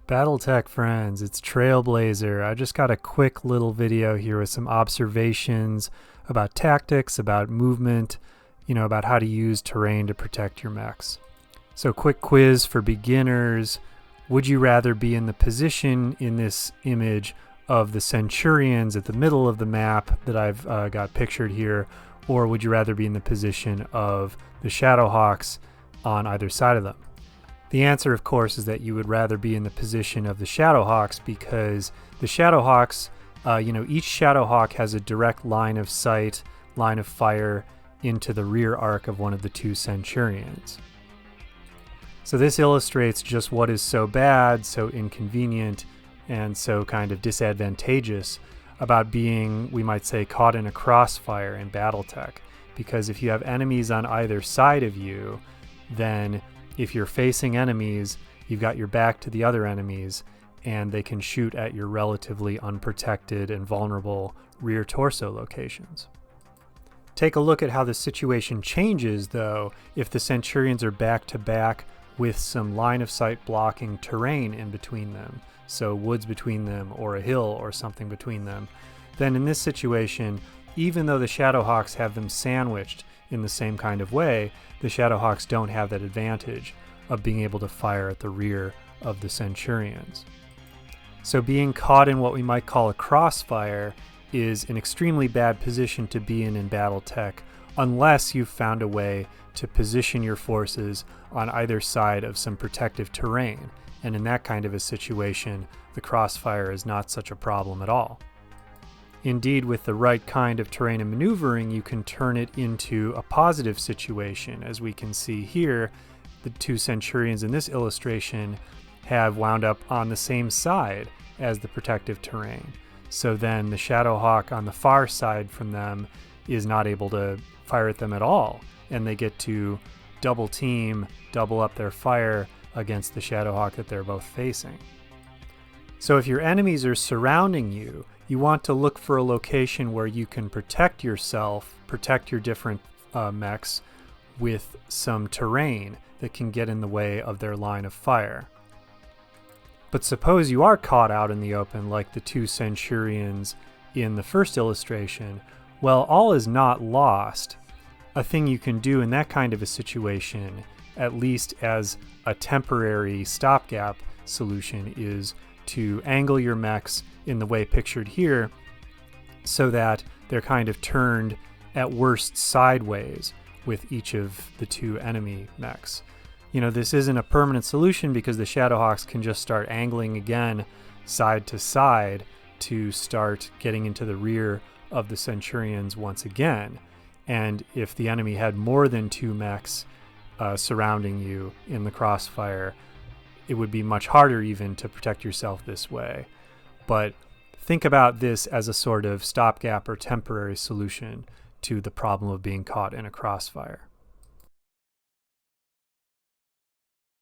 BattleTech friends, it's Trailblazer. I just got a quick little video here with some observations about tactics, about movement, about how to use terrain to protect your mechs. So quick quiz for beginners. Would you rather be in the position in this image of the Centurions at the middle of the map that I've got pictured here, or would you rather be in the position of the Shadowhawks on either side of them? The answer, of course, is that you would rather be in the position of the Shadowhawks because the Shadowhawks, each Shadowhawk has a direct line of sight, line of fire into the rear arc of one of the two Centurions. So this illustrates just what is so bad, so inconvenient, and so kind of disadvantageous about being, we might say, caught in a crossfire in BattleTech. Because if you have enemies on either side of you, then if you're facing enemies, you've got your back to the other enemies, and they can shoot at your relatively unprotected and vulnerable rear torso locations. Take a look at how the situation changes, though, if the Centurions are back to back with some line of sight blocking terrain in between them, so woods between them or a hill or something between them. Then in this situation, even though the Shadowhawks have them sandwiched in the same kind of way, the Shadowhawks don't have that advantage of being able to fire at the rear of the Centurions. So being caught in what we might call a crossfire is an extremely bad position to be in BattleTech unless you've found a way to position your forces on either side of some protective terrain. And in that kind of a situation, the crossfire is not such a problem at all. Indeed, with the right kind of terrain and maneuvering, you can turn it into a positive situation. As we can see here, the two Centurions in this illustration have wound up on the same side as the protective terrain. So then the Shadowhawk on the far side from them is not able to fire at them at all, and they get to double team, double up their fire against the Shadowhawk that they're both facing. So if your enemies are surrounding you, you want to look for a location where you can protect yourself, protect your different mechs with some terrain that can get in the way of their line of fire. But suppose you are caught out in the open like the two Centurions in the first illustration. Well, all is not lost. A thing you can do in that kind of a situation, at least as a temporary stopgap solution, is to angle your mechs in the way pictured here so that they're kind of turned at worst sideways with each of the two enemy mechs. This isn't a permanent solution because the Shadowhawks can just start angling again side to side to start getting into the rear of the Centurions once again. And if the enemy had more than two mechs surrounding you in the crossfire, it would be much harder even to protect yourself this way. But think about this as a sort of stopgap or temporary solution to the problem of being caught in a crossfire.